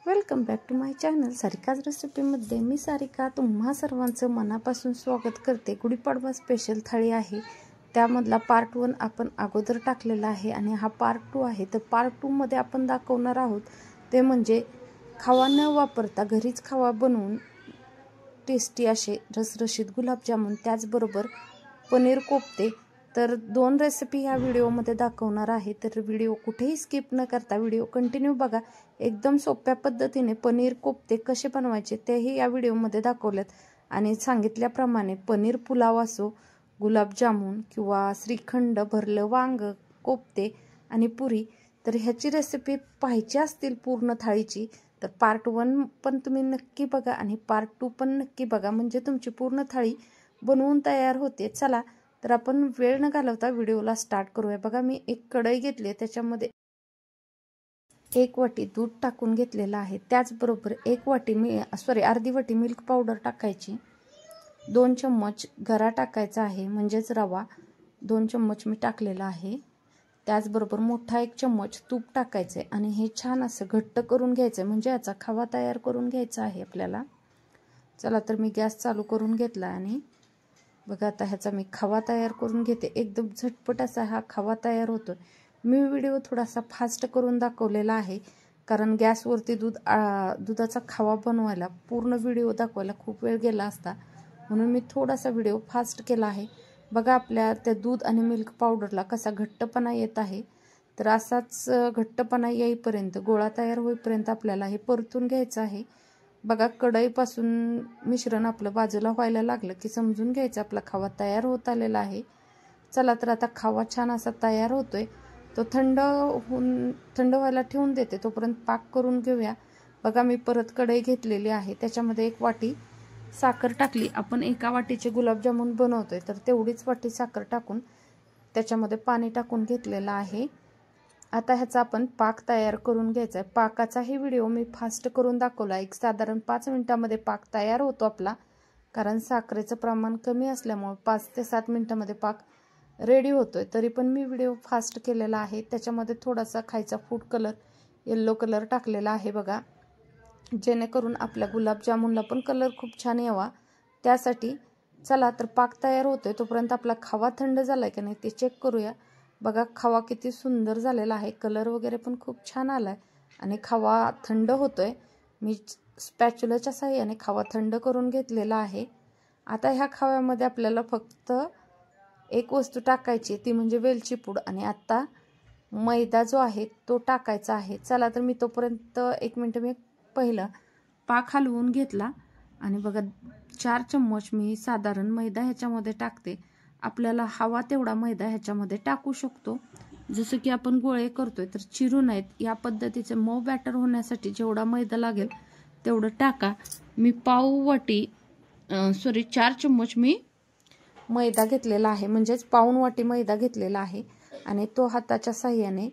Welcome back to my channel Sarika's रेसिपीमध्ये मी सारिका तुम्हा सर्वांचं मनापासून स्वागत करते। गुढीपाडवा स्पेशल थाळी आहे, त्यामधला पार्ट 1 आपण अगोदर टाकलेला आहे आणि हा पार्ट 2 आहे। तर पार्ट 2 मध्ये आपण दाखवणार आहोत ते म्हणजे खवा न वापरता घरीच खवा बनवून टेस्टी असे रसरशीत गुलाबजामुन, त्याचबरोबर पनीर कोफ्ते। तर 2 रेसिपी ह्या व्हिडिओमध्ये दाखवणार आहे, तर व्हिडिओ कुठेही स्किप न करता व्हिडिओ कंटिन्यू बघा। एकदम सोप्या पद्धतीने पनीर कोफ्ते कसे बनवायचे तेही या व्हिडिओमध्ये दाखवलेत आणि सांगितल्याप्रमाणे पनीर पुलाव असो, गुलाबजामुन किंवा श्रीखंड, भरलं वांग, कोफ्ते आणि पुरी, तर ह्याची रेसिपी पाहायची असतील पूर्ण थाळीची तर पार्ट 1 पण तुम्ही नक्की बघा आणि पार्ट 2 पण नक्की बघा, म्हणजे तुमची पूर्ण थाळी बनवून तयार होते। चला तर आपण वेळ न घालवता व्हिडिओला स्टार्ट करूया। बघा मी एक कढई घेतली, त्याच्यामध्ये 1 वाटी दूध टाकून घेतलेला आहे, त्याचबरोबर अर्धी वाटी मिल्क पावडर टाकायची, 2 चम्मच गरा टाकायचा आहे म्हणजेच रवा, 2 चम्मच मी टाकलेला आहे, त्याचबरोबर मोठा 1 चम्मच तूप टाकायचे आणि हे छान असं घट्ट करून घ्यायचं, म्हणजे याचा खवा तयार करून घ्यायचा आहे आपल्याला। चला तर मी गॅस चालू करून घेतला आणि बघा आता ह्याचा मी खवा तयार करून घेते। एकदम झटपट असा हा खवा तयार होतोय। मी व्हिडिओ थोडासा फास्ट करून दाखवलेला आहे, कारण गॅसवरती दुधाचा खवा बनवायला पूर्ण व्हिडिओ दाखवायला खूप वेळ गेला असता, म्हणून मी थोडासा व्हिडिओ फास्ट केला आहे। बघा आपल्या त्या दूध आणि मिल्क पावडरला कसा घट्टपणा येत आहे, तर असाच घट्टपणा येईपर्यंत, गोळा तयार होईपर्यंत आपल्याला हे परतून घ्यायचं आहे। बघा कढईपासून मिश्रण आपलं बाजूला व्हायला लागलं की समजून घ्यायचं आपला खवा तयार होत आलेला आहे। चला तर आता खवा छान असा तयार होतोय, तो थंड व्हायला ठेवून देते, तोपर्यंत पाक करून घेऊया। बघा मी परत कढई घेतलेली आहे, त्याच्यामध्ये 1 वाटी साखर टाकली। आपण 1 वाटीचे गुलाबजामुन बनवतोय तर तेवढीच वाटी साखर टाकून त्याच्यामध्ये पाणी टाकून घेतलेलं आहे। आता ह्याचा आपण पाक तयार करून घ्यायचा आहे। पाकाचाही व्हिडिओ मी फास्ट करून दाखवला, एक साधारण 5 मिनिटांमध्ये पाक तयार होतो आपला, कारण साखरेचं प्रमाण कमी असल्यामुळे 5 ते 7 मिनिटांमध्ये पाक रेडी होतोय। तरी पण मी व्हिडिओ फास्ट केलेला आहे, त्याच्यामध्ये थोडासा खायचा फूड कलर, येलो कलर टाकलेला आहे बघा, जेणेकरून आपल्या गुलाबजामुनला पण कलर खूप छान यावा त्यासाठी। चला तर पाक तयार होतोय, तोपर्यंत आपला खवा थंड झालाय की नाही ते चेक करूया। बघा खवा किती सुंदर झालेला आहे, कलर वगैरे पण खूप छान आलाय आणि खवा थंड होतोय। मी स्पॅच्युलाच्या साहाय्याने खवा थंड करून घेतलेला आहे। आता ह्या खव्यामध्ये आपल्याला फक्त एक वस्तू टाकायची, ती म्हणजे वेलची पूड, आणि आता मैदा जो आहे तो टाकायचा आहे। चला तर मी तोपर्यंत 1 मिनिट मी पहिला पाक हलवून घेतला आणि बघा 4 चम्मच मी साधारण मैदा ह्याच्यामध्ये टाकते। आपल्याला हवा तेवढा मैदा ह्याच्यामध्ये टाकू शकतो, जसं की आपण गोळे करतोय तर चिरू नयेत या पद्धतीचे मऊ बॅटर होण्यासाठी जेवढा मैदा लागेल तेवढं टाका। मी 4 चम्मच मी मैदा घेतलेला आहे, म्हणजेच पाऊण वाटी मैदा घेतलेला आहे आणि तो हाताच्या साहाय्याने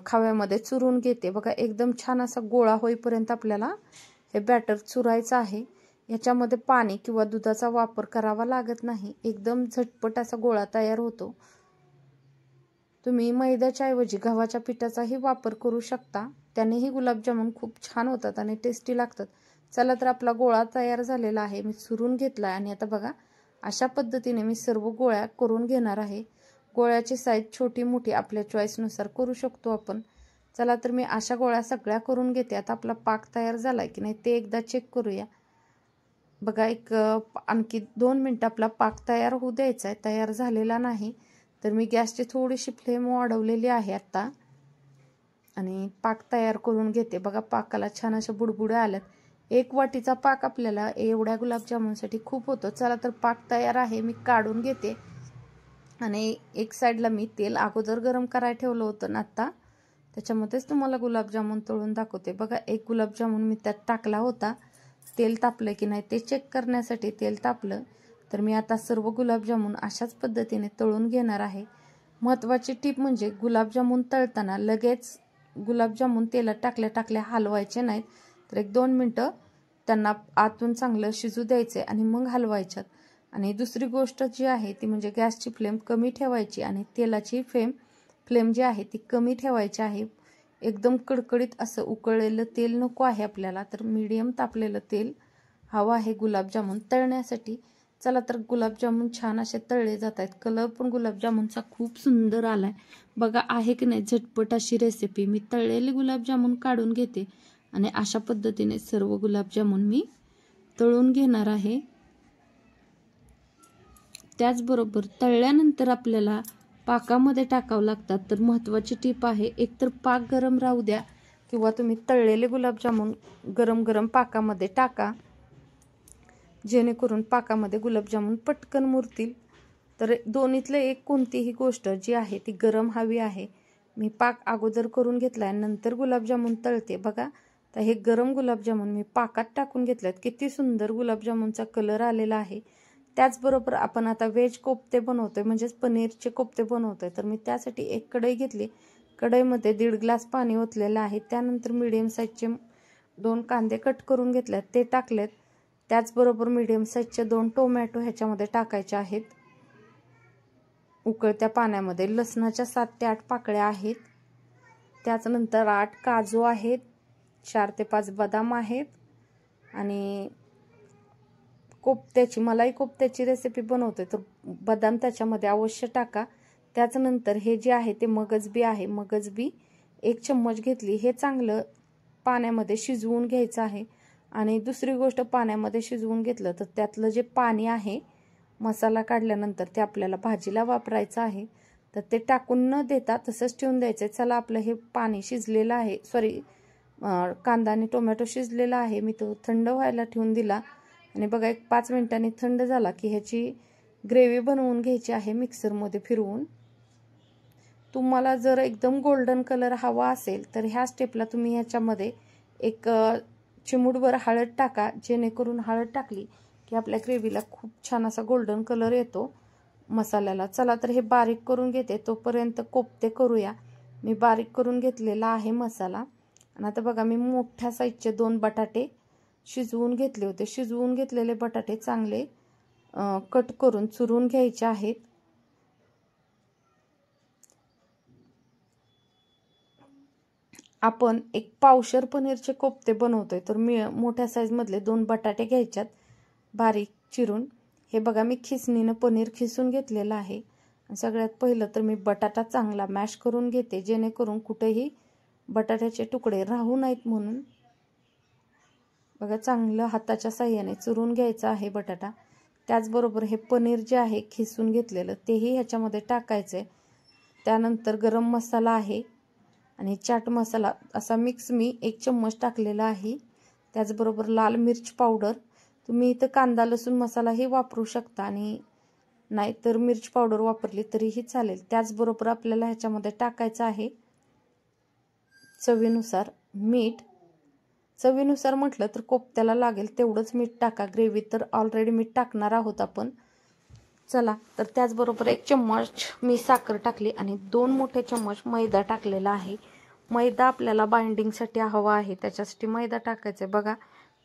खव्यामध्ये चुरून घेते। बघा एकदम छान असा गोळा होईपर्यंत आपल्याला हे बॅटर चुरायचं आहे। याच्यामध्ये पाणी किंवा दुधाचा वापर करावा लागत नाही, एकदम झटपट असा गोळा तयार होतो। तुम्ही मैद्याच्या ऐवजी गव्हाच्या पिठाचाही वापर करू शकता, त्यानेही गुलाबजामुन खूप छान होतात आणि टेस्टी लागतात। चला तर आपला गोळा तयार झालेला आहे, मी चुरून घेतला आणि आता बघा अशा पद्धतीने मी सर्व गोळ्या करून घेणार आहे। गोळ्याची साईज छोटी मोठी आपल्या चॉईसनुसार करू शकतो आपण। चला तर मी अशा गोळ्या सगळ्या करून घेते। आता आपला पाक तयार झालाय की नाही ते एकदा चेक करूया। बघा आणखी 2 मिनिट आपला पाक तयार होऊ द्यायचा आहे, तयार झालेला नाही तर मी गॅसची थोडीशी फ्लेम वाढवलेली आहे आता आणि पाक तयार करून घेते। बघा पाकाला छान अशा बुडबुड्या आल्यात, 1 वाटीचा पाक आपल्याला एवढ्या गुलाबजामुनसाठी खूप होतो। चला तर पाक तयार आहे, मी काढून घेते आणि एक साईडला मी तेल अगोदर गरम करायला ठेवलं होतं ना, आता त्याच्यामध्येच तुम्हाला गुलाबजामुन तळून दाखवते। बघा 1 गुलाबजामुन मी त्यात टाकला होता, तेल तापलं की नाही ते चेक करण्यासाठी तेल तापलं तर मी आता सर्व गुलाबजामुन अशाच पद्धतीने तळून घेणार आहे। महत्त्वाची टीप म्हणजे गुलाबजामुन तळताना लगेच गुलाबजामुन तेलात टाकल्या हलवायचे नाहीत, तर 1-2 मिनिटं त्यांना आतून चांगलं शिजू द्यायचे आणि मग हलवायच्यात। आणि दुसरी गोष्ट जी आहे ती म्हणजे गॅसची फ्लेम कमी ठेवायची आणि तेलाची फ्लेम जी आहे ती कमी ठेवायची आहे। एकदम कडकडीत असं उकळलेलं तेल नको आहे आपल्याला, तर मीडियम तापलेलं तेल हवं आहे गुलाबजामुन तळण्यासाठी. चला तर गुलाबजामुन छान असे तळले जात आहेत. कलर पण गुलाबजामुनचा खूप सुंदर आलाय बघा. आहे की नाही झटपट अशी रेसिपी. मी तळलेले गुलाबजामुन काढून घेते आणि अशा पद्धतीने सर्व गुलाबजामुन मी तळून घेणार आहे. त्याचबरोबर तळल्यानंतर आपल्याला पाकामध्ये टाकावं लागतात. तर महत्त्वाची टीप आहे, एकतर पाक गरम राहू द्या किंवा तुम्ही तळलेले गुलाबजामुन गरम गरम पाकामध्ये टाका, जेणेकरून पाकामध्ये गुलाबजामुन पटकन मुरतील. तर दोन्हीतलं एक कोणतीही गोष्ट जी आहे ती गरम हवी आहे. मी पाक अगोदर करून घेतला आहे, नंतर गुलाबजामुन तळते बघा. तर हे गरम गुलाबजामुन मी पाकात टाकून घेतलेत. किती सुंदर गुलाबजामुनचा कलर आलेला आहे. त्याचबरोबर आपण आता व्हेज कोफ्ते बनवतोय, म्हणजेच पनीरचे कोफ्ते बनवतोय. तर मी त्यासाठी एक कढई घेतली. कढईमध्ये 1.5 ग्लास पाणी ओतलेलं आहे. त्यानंतर मीडियम साईजचे 2 कांदे कट करून घेतलेत, ते टाकलेत. त्याचबरोबर मीडियम साईजचे 2 टोमॅटो ह्याच्यामध्ये टाकायचे आहेत उकळत्या पाण्यामध्ये. लसणाच्या 7 ते 8 पाकळ्या आहेत. त्यानंतर 8 काजू आहेत, 4 ते 5 बदाम आहेत. आणि कोफ्त्याची मलाई कोफ्त्याची रेसिपी बनवतोय, तर बदाम त्याच्यामध्ये अवश्य टाका. त्यानंतर हे जे आहे ते मगजबी आहे. मगजबी 1 चम्मच घेतली. हे चांगलं पाण्यामध्ये शिजवून घ्यायचं आहे. आणि दुसरी गोष्ट, पाण्यामध्ये शिजवून घेतलं तर त्यातलं जे पाणी आहे मसाला काढल्यानंतर ते आपल्याला भाजीला वापरायचं आहे. तर ते टाकून न देता तसंच ठेवून द्यायचं. चला आपलं हे पाणी शिजलेलं आहे, कांदा आणि टोमॅटो शिजलेला आहे. मी तो थंड व्हायला ठेवून दिला आणि बघा 5 मिनिटांनी थंड झाला की ह्याची ग्रेव्ही बनवून घ्यायची आहे मिक्सरमध्ये फिरवून. तुम्हाला जर एकदम गोल्डन कलर हवा असेल तर ह्या स्टेपला तुम्ही ह्याच्यामध्ये एक चिमूटभर हळद टाका, जेणेकरून हळद टाकली की आपल्या ग्रेव्हीला खूप छान असा गोल्डन कलर येतो मसाल्याला. चला तर हे बारीक करून घेते, तोपर्यंत कोफ्ते करूया. मी बारीक करून घेतलेला आहे मसाला. आणि आता बघा मी मोठ्या साईजचे 2 बटाटे शिजवून घेतले होते. शिजवून घेतलेले बटाटे चांगले कट करून चुरून घ्यायचे आहेत. आपण एक पावशर पनीरचे कोफ्ते बनवतोय, तर मी मोठ्या साईजमधले 2 बटाटे घ्यायच्यात बारीक चिरून. हे बघा मी खिसणीनं पनीर खिसून घेतलेलं आहे. सगळ्यात पहिलं तर मी बटाटा चांगला मॅश करून घेते, जेणेकरून कुठेही बटाट्याचे तुकडे राहू नयेत म्हणून. बघा चांगलं हाताच्या साह्याने चुरून घ्यायचं आहे बटाटा. त्याचबरोबर हे पनीर जे आहे खिसून घेतलेलं तेही ह्याच्यामध्ये टाकायचं. त्यानंतर गरम मसाला आहे आणि चाट मसाला असा मिक्स मी 1 चम्मच टाकलेला आहे. त्याचबरोबर लाल मिर्च पावडर, तुम्ही इथं कांदा लसूण मसालाही वापरू शकता आणि नाहीतर मिर्च पावडर वापरली तरीही चालेल. त्याचबरोबर आपल्याला ह्याच्यामध्ये टाकायचं आहे चवीनुसार मीठ. चवीनुसार म्हटलं तर कोफ्त्याला लागेल तेवढंच मीठ टाका. ग्रेव्ही तर ऑलरेडी मीठ टाकणार आहोत आपण. चला तर त्याचबरोबर 1 चम्मच मी साखर टाकली आणि 2 मोठे चम्मच मैदा टाकलेला आहे. मैदा आपल्याला बाइंडिंगसाठी हवा आहे, त्याच्यासाठी मैदा टाकायचा आहे. बघा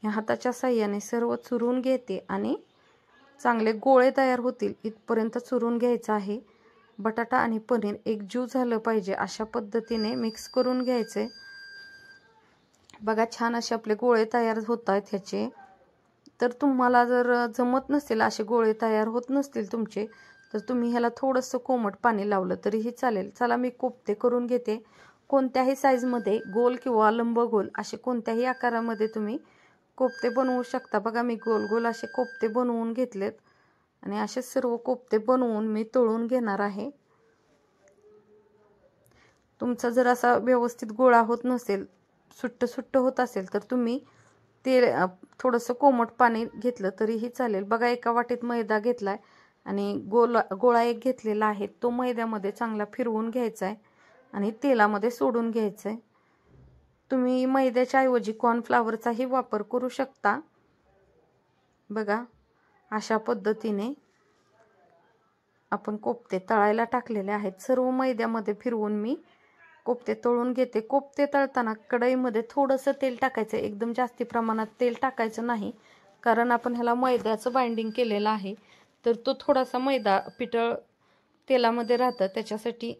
या हाताच्या साह्याने सर्व चुरून घेते आणि चांगले गोळे तयार होतील इथपर्यंत चुरून घ्यायचं आहे. बटाटा आणि पनीर एकजीव झालं पाहिजे अशा पद्धतीने मिक्स करून घ्यायचे. बघा छान असे आपले गोळे तयार होत आहेत ह्याचे. तर तुम्हाला जर जमत नसेल, असे गोळे तयार होत नसतील तुमचे, तर तुम्ही ह्याला थोडंसं कोमट पाणी लावलं तरीही चालेल. चला मी कोफ्ते करून घेते. कोणत्याही साईजमध्ये गोल किंवा लंब गोल असे कोणत्याही आकारामध्ये तुम्ही कोफ्ते बनवू शकता. बघा मी गोल गोल असे कोफ्ते बनवून घेतलेत आणि असे सर्व कोफ्ते बनवून मी तळून घेणार आहे. तुमचा जर असा व्यवस्थित गोळा होत नसेल, सुट्ट सुट्ट होत असेल, तर तुम्ही तेल थोडंसं कोमट पाणी घेतलं तरीही चालेल. बघा एका वाटीत मैदा घेतलाय आणि गोळा एक घेतलेला आहे. तो मैद्यामध्ये चांगला फिरवून घ्यायचा आहे आणि तेलामध्ये सोडून घ्यायचं आहे. तुम्ही मैद्याच्या ऐवजी कॉर्नफ्लॉवरचाही वापर करू शकता. बघा अशा पद्धतीने आपण कोफ्ते तळायला टाकलेले आहेत. सर्व मैद्यामध्ये फिरवून मी कोफ्ते तळून घेते. कोफ्ते तळताना कढईमध्ये थोडंसं तेल टाकायचं, एकदम जास्ती प्रमाणात तेल टाकायचं नाही, कारण आपण ह्याला मैद्याचं बाइंडिंग केलेलं आहे. तर तो थोडासा मैदा पिठळ तेलामध्ये राहतं, त्याच्यासाठी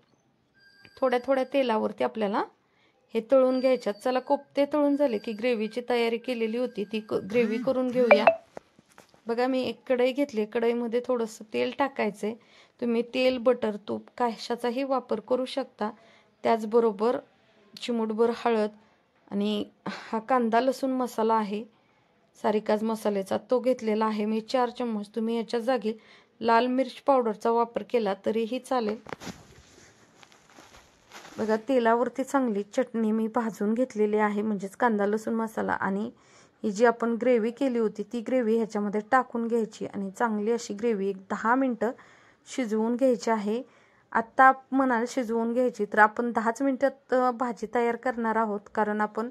थोड्या थोड्या तेलावरती आपल्याला हे तळून घ्यायच्यात. चला कोफ्ते तळून झाले की ग्रेव्हीची तयारी केलेली होती ती ग्रेव्ही करून घेऊया. बघा मी एक कढई घेतली. कढईमध्ये थोडंसं तेल टाकायचं. तुम्ही तेल, बटर, तूप कशाचाही वापर करू शकता. त्याचबरोबर चिमूटभर हळद आणि हा कांदा लसूण मसाला आहे सारिकाज मसाल्याचा, तो घेतलेला आहे मी 4 चम्मच. तुम्ही याच्या जागी लाल मिर्च पावडरचा वापर केला तरीही चालेल. बघा तेलावरती चांगली चटणी मी भाजून घेतलेली आहे, म्हणजेच कांदा लसूण मसाला. आणि ही जी आपण ग्रेव्ही केली होती ती ग्रेव्ही ह्याच्यामध्ये टाकून घ्यायची आणि चांगली अशी ग्रेव्ही एक 10 मिनटं शिजवून घ्यायची आहे. आत्ता म्हणाल शिजवून घ्यायची, तर आपण 10च मिनिटात भाजी तयार करणार आहोत, कारण आपण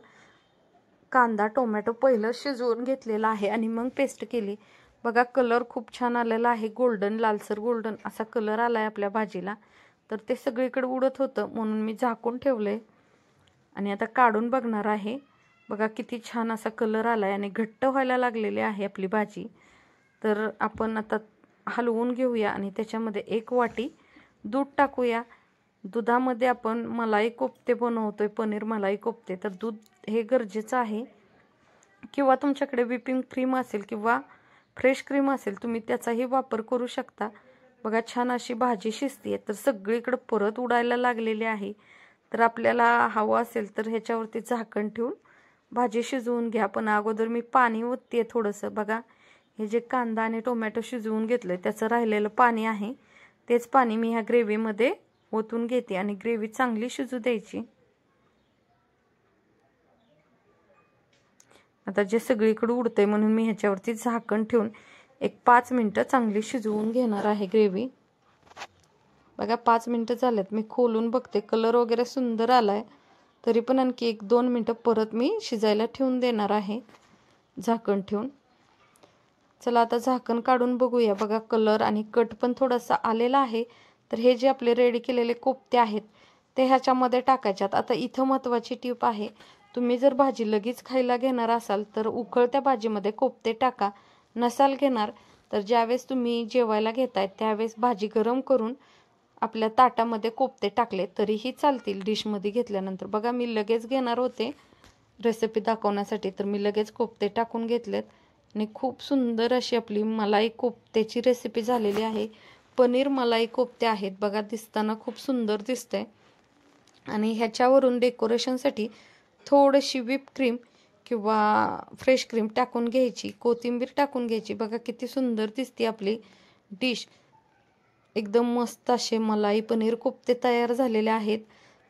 कांदा टोमॅटो पहिलं शिजवून घेतलेला आहे आणि मग पेस्ट केली. बघा कलर खूप छान आलेला आहे, गोल्डन, लालसर गोल्डन असा कलर आला आहे आपल्या भाजीला. तर ते सगळीकडे उडत होतं म्हणून मी झाकून ठेवलंय आणि आता काढून बघणार आहे. बघा किती छान असा कलर आला आहे आणि घट्ट व्हायला लागलेली आहे आपली भाजी. तर आपण आता हलवून घेऊया आणि त्याच्यामध्ये 1 वाटी दूध टाकूया. दुधामध्ये आपण मलाई कोफ्ते बनवतोय, पनीर मलाई कोफ्ते, तर दूध हे गरजेचं आहे. किंवा तुमच्याकडे व्हिपिंग क्रीम असेल किंवा फ्रेश क्रीम असेल तुम्ही त्याचाही वापर करू शकता. बघा छान अशी भाजी शिजते, तर सगळीकडे परत उडायला लागलेली आहे. तर आपल्याला हवं असेल तर ह्याच्यावरती झाकण ठेवून भाजी शिजवून घ्या. पण अगोदर मी पाणी ओतते थोडंसं. बघा हे जे कांदा आणि टोमॅटो शिजवून घेतलं त्याचं राहिलेलं पाणी आहे, तेच पाणी मी ह्या ग्रेव्हीमध्ये ओतून घेते आणि ग्रेव्ही चांगली शिजू द्यायची. आता जे सगळीकडे उडतंय म्हणून मी ह्याच्यावरती झाकण ठेवून एक 5 मिनिटं चांगली शिजवून घेणार आहे ग्रेव्ही. बघा 5 मिनिटं झालेत. मी खोलून बघते, कलर वगैरे सुंदर आलाय. तरी पण आणखी 1-2 मिनिटं परत मी शिजायला ठेवून देणार आहे झाकण ठेवून. चला आता झाकण काढून बघूया. बघा कलर आणि कट पण थोडासा आलेला आहे. तर हे जे आपले रेडी केलेले कोफ्ते आहेत ते ह्याच्यामध्ये टाकायच्यात. आता इथं महत्त्वाची टिप आहे, तुम्ही जर भाजी लगेच खायला घेणार असाल तर उकळत्या भाजीमध्ये कोफ्ते टाका. नसाल घेणार तर ज्यावेळेस तुम्ही जेवायला घेताय त्यावेळेस भाजी गरम करून आपल्या ताटामध्ये कोफ्ते टाकले तरीही चालतील डिशमध्ये घेतल्यानंतर. बघा मी लगेच घेणार होते रेसिपी दाखवण्यासाठी, तर मी लगेच कोफ्ते टाकून घेतलेत आणि खूप सुंदर अशी आपली मलाई कोफ्त्याची रेसिपी झालेली आहे. पनीर मलाई कोफ्ते आहेत. बघा दिसताना खूप सुंदर दिसतंय. आणि ह्याच्यावरून डेकोरेशनसाठी थोडीशी व्हिप क्रीम किंवा फ्रेश क्रीम टाकून घ्यायची, कोथिंबीर टाकून घ्यायची. बघा किती सुंदर दिसते आपली डिश. एकदम मस्त असे मलाई पनीर कोफ्ते तयार झालेले आहेत.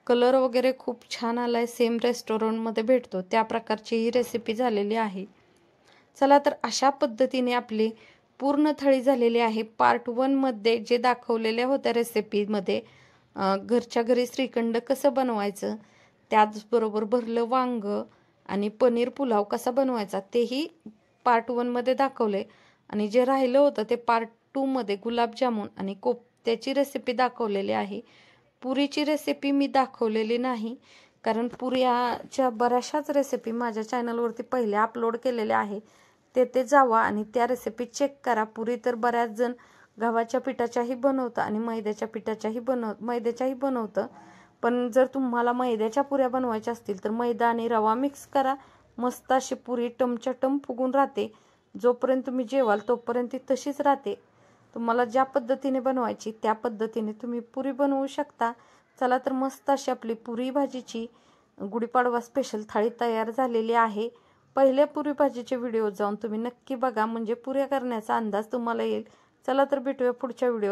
कलर वगैरे खूप छान आलाय, सेम रेस्टॉरंटमध्ये भेटतो त्या प्रकारची ही रेसिपी झालेली आहे. चला तर अशा पद्धतीने आपली पूर्ण थाळी झालेली आहे. पार्ट 1 मध्ये जे दाखवलेल्या होत्या रेसिपीमध्ये घरच्या घरी श्रीखंड कसं बनवायचं, त्याचबरोबर भरलं वांग आणि पनीर पुलाव कसा बनवायचा तेही पार्ट 1 मध्ये दाखवले. आणि जे राहिलं होतं ते पार्ट 2 मध्ये गुलाबजामुन आणि कोफ्त्याची रेसिपी दाखवलेली आहे. पुरीची रेसिपी मी दाखवलेली नाही, कारण पुऱ्याच्या बऱ्याचशाच रेसिपी माझ्या चॅनलवरती पहिले अपलोड केलेल्या आहे. ते जावा आणि त्या रेसिपी चेक करा. पुरी तर बऱ्याच जण गव्हाच्या पिठाच्याही बनवतं आणि मैद्याच्याही बनवतं. पण जर तुम्हाला मैद्याच्या पुऱ्या बनवायच्या असतील तर मैदा आणि रवा मिक्स करा. मस्त अशी पुरी टमच्या टम फुगून राहते. जोपर्यंत तुम्ही जेवाल तोपर्यंत ती तशीच राहते. तुम्हाला ज्या पद्धतीने बनवायची त्या पद्धतीने तुम्ही पुरी बनवू शकता. चला तर मस्त अशी आपली पुरी भाजीची गुढीपाडवा स्पेशल थाळी तयार झालेली आहे. पहिल्या पुरी भाजीचे व्हिडिओ जाऊन तुम्ही नक्की बघा, म्हणजे पुऱ्या करण्याचा अंदाज तुम्हाला येईल. चला तर भेटूया पुढच्या व्हिडिओत.